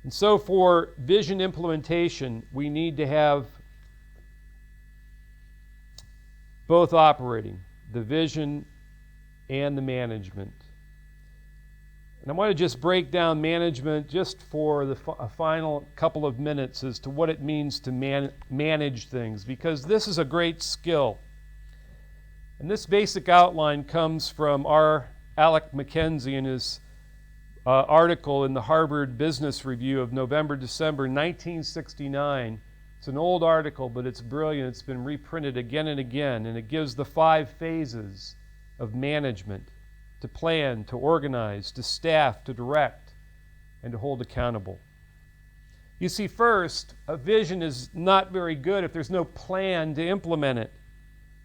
And so for vision implementation, we need to have both operating, the vision and the management. And I want to just break down management just for a final couple of minutes as to what it means to manage things, because this is a great skill. And this basic outline comes from our Alec McKenzie in his article in the Harvard Business Review of November-December 1969. It's an old article, but it's brilliant. It's been reprinted again and again, and it gives the 5 phases of management: to plan, to organize, to staff, to direct, and to hold accountable. You see, first, a vision is not very good if there's no plan to implement it.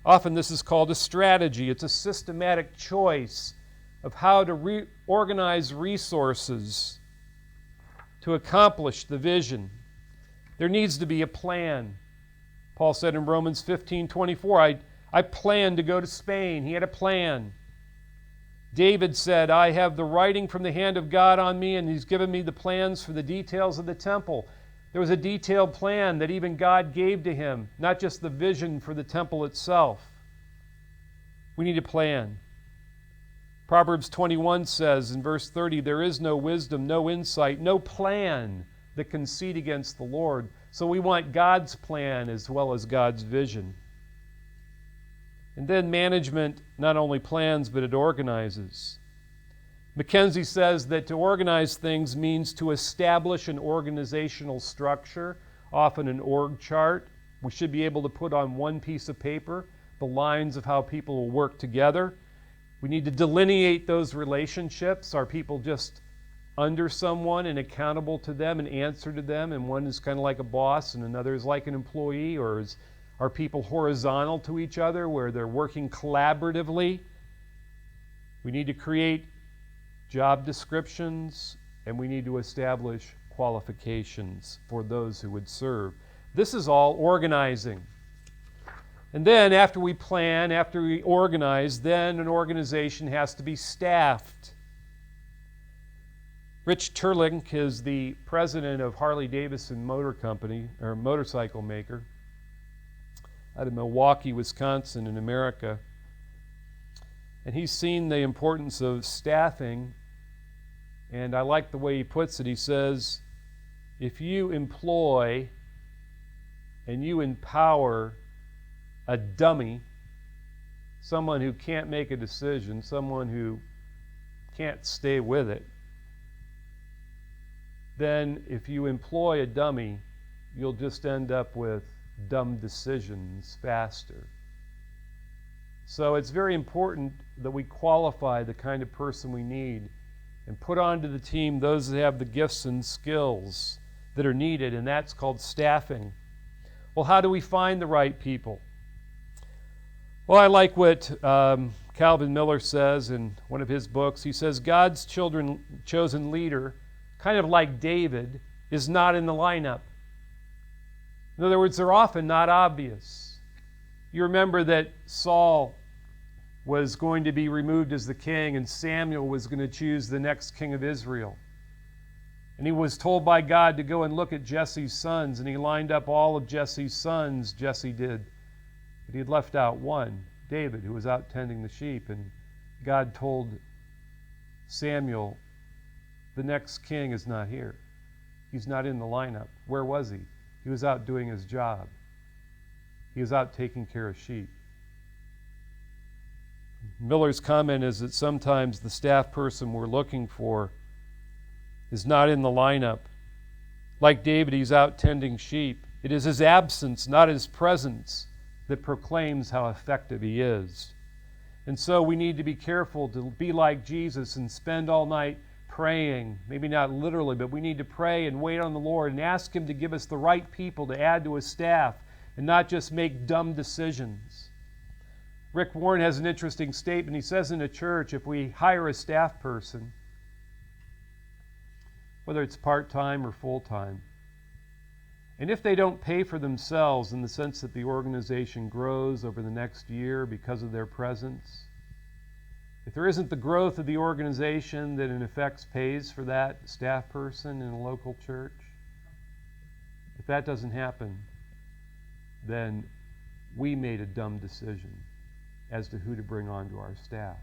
Often this is called a strategy. It's a systematic choice of how to reorganize resources to accomplish the vision. There needs to be a plan. Paul said in Romans 15:24, I planned to go to Spain. He had a plan. David said, I have the writing from the hand of God on me, and He's given me the plans for the details of the temple. There was a detailed plan that even God gave to him, not just the vision for the temple itself. We need a plan. Proverbs 21 says in verse 30, there is no wisdom, no insight, no plan that can concede against the Lord. So we want God's plan as well as God's vision. And then management not only plans, but it organizes. McKenzie says that to organize things means to establish an organizational structure, often an org chart. We should be able to put on one piece of paper the lines of how people will work together. We need to delineate those relationships. Are people just under someone and accountable to them and answer to them, and one is kind of like a boss and another is like an employee, or are people horizontal to each other where they're working collaboratively? We need to create job descriptions, and we need to establish qualifications for those who would serve. This is all organizing. And then after we plan, after we organize, then an organization has to be staffed. Rich Terlink is the president of Harley-Davidson Motor Company, or motorcycle maker, out of Milwaukee, Wisconsin in America. And he's seen the importance of staffing, and I like the way he puts it. He says, if you employ and you empower a dummy, someone who can't make a decision, someone who can't stay with it, then if you employ a dummy, you'll just end up with dumb decisions faster. So it's very important that we qualify the kind of person we need and put onto the team those that have the gifts and skills that are needed, and that's called staffing. Well, how do we find the right people? Well, I like what Calvin Miller says in one of his books. He says, God's chosen leader, kind of like David, is not in the lineup. In other words, they're often not obvious. You remember that Saul was going to be removed as the king, and Samuel was going to choose the next king of Israel. And he was told by God to go and look at Jesse's sons, and he lined up all of Jesse's sons, Jesse did. But he had left out one, David, who was out tending the sheep. And God told Samuel, the next king is not here. He's not in the lineup. Where was he? He was out doing his job. He was out taking care of sheep. Miller's comment is that sometimes the staff person we're looking for is not in the lineup. Like David, he's out tending sheep. It is his absence, not his presence, that proclaims how effective he is. And so we need to be careful to be like Jesus and spend all night praying. Maybe not literally, but we need to pray and wait on the Lord and ask Him to give us the right people to add to His staff and not just make dumb decisions. Rick Warren has an interesting statement. He says in a church, if we hire a staff person, whether it's part-time or full-time, and if they don't pay for themselves in the sense that the organization grows over the next year because of their presence, if there isn't the growth of the organization that in effect pays for that staff person in a local church, if that doesn't happen, then we made a dumb decision as to who to bring onto our staff.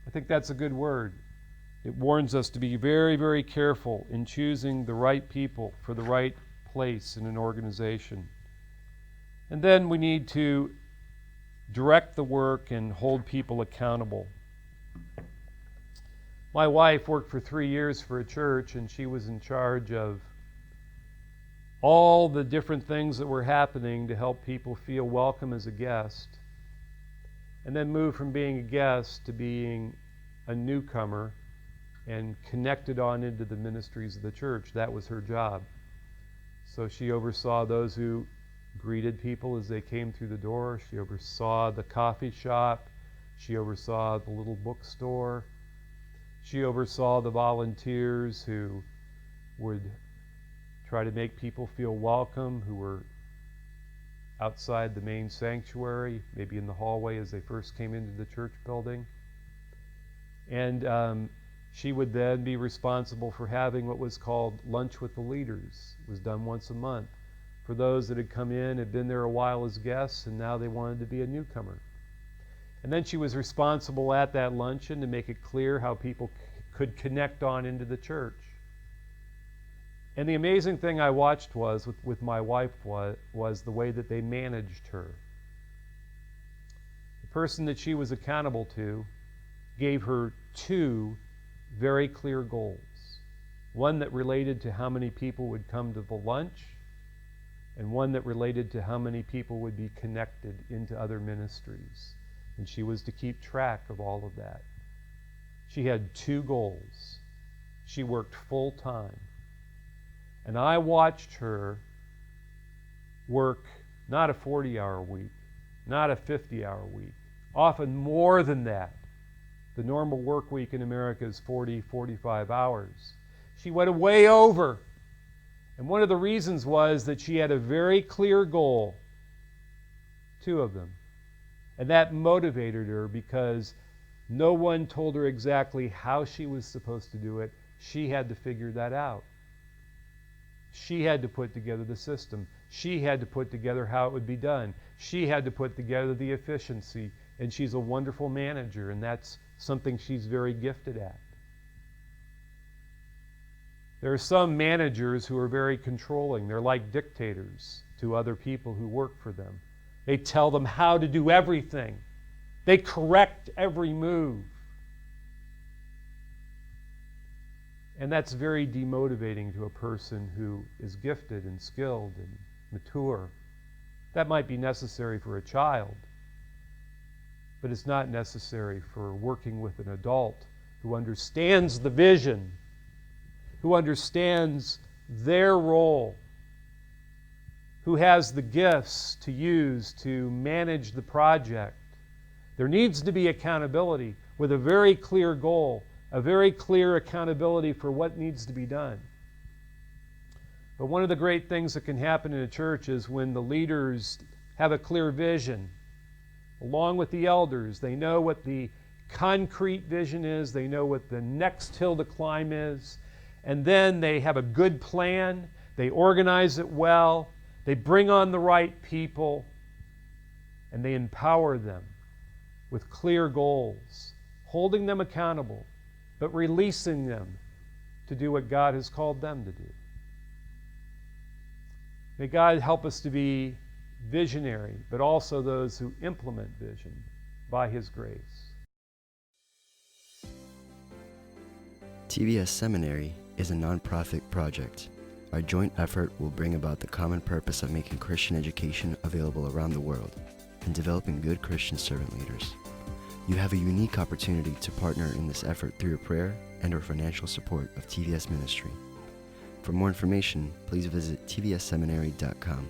I think that's a good word. It warns us to be very, very careful in choosing the right people for the right place in an organization. And then we need to direct the work and hold people accountable. My wife worked for 3 years for a church, and she was in charge of all the different things that were happening to help people feel welcome as a guest, and then move from being a guest to being a newcomer and connected on into the ministries of the church. That was her job. So she oversaw those who greeted people as they came through the door. She oversaw the coffee shop. She oversaw the little bookstore. She oversaw the volunteers who would try to make people feel welcome, who were outside the main sanctuary, maybe in the hallway as they first came into the church building. And she would then be responsible for having what was called Lunch with the Leaders. It was done once a month for those that had come in, had been there a while as guests, and now they wanted to be a newcomer. And then she was responsible at that luncheon to make it clear how people could connect on into the church. And the amazing thing I watched with my wife was the way that they managed her. The person that she was accountable to gave her 2 very clear goals. One that related to how many people would come to the lunch, and one that related to how many people would be connected into other ministries. And she was to keep track of all of that. She had 2 goals. She worked full time. And I watched her work not a 40-hour week, not a 50-hour week, often more than that. The normal work week in America is 40, 45 hours. She went way over. And one of the reasons was that she had a very clear goal, 2 of them. And that motivated her because no one told her exactly how she was supposed to do it. She had to figure that out. She had to put together the system. She had to put together how it would be done. She had to put together the efficiency. And she's a wonderful manager, and that's something she's very gifted at. There are some managers who are very controlling. They're like dictators to other people who work for them. They tell them how to do everything. They correct every move. And that's very demotivating to a person who is gifted and skilled and mature. That might be necessary for a child, but it's not necessary for working with an adult who understands the vision, who understands their role, who has the gifts to use to manage the project. There needs to be accountability with a very clear goal, a very clear accountability for what needs to be done. But one of the great things that can happen in a church is when the leaders have a clear vision, along with the elders. They know what the concrete vision is, they know what the next hill to climb is, and then they have a good plan, they organize it well, they bring on the right people, and they empower them with clear goals, holding them accountable, but releasing them to do what God has called them to do. May God help us to be visionary, but also those who implement vision by His grace. TVS Seminary is a nonprofit project. Our joint effort will bring about the common purpose of making Christian education available around the world and developing good Christian servant leaders. You have a unique opportunity to partner in this effort through your prayer and/or financial support of TVS Ministry. For more information, please visit tvsseminary.com.